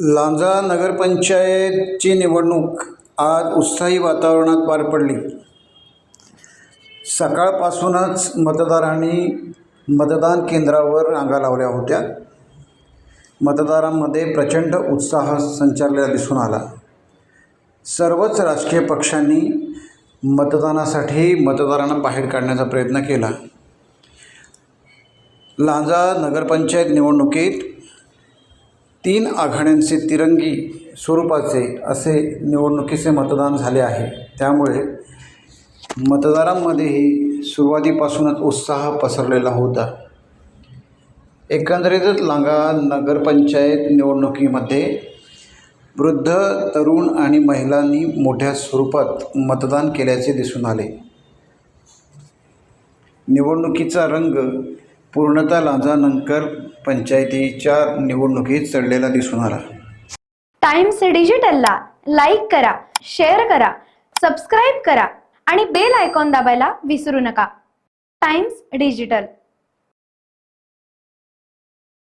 लांजा नगरपंचायतची निवडणूक आज उत्साही वातावरणात पार पडली। सकाळपासूनच मतदारांनी मतदान केंद्रावर रांगा लावल्या होत्या। मतदारांमध्ये प्रचंड उत्साह संचारलेला दिसून आला। सर्वच राजकीय पक्षांनी मतदानासाठी मतदारांना बाहेर काढण्याचा प्रयत्न केला। लांजा नगरपंचायत निवडणुकीत 3 आघाड्यांचे तिरंगी स्वरूपाचे असे निवडणुकीचे मतदान झाले आहे। त्यामुळे मतदारांमध्येही सुरुवातीपासूनच उत्साह पसरलेला होता। एकंदरीतच लांजा नगरपंचायत निवडणुकीमध्ये वृद्ध, तरुण आणि महिलांनी मोठ्या स्वरूपात मतदान केल्याचे दिसून आले। निवडणुकीचा रंग पूर्णतः लांजा नगरपंचायतीच्या निवडणुकीत चढलेला दिसून आला। टाइम्स डिजिटलला लाईक करा, शेअर करा, सबस्क्राइब करा आणि बेल आयकॉन दाबायला विसरू नका। Times digital.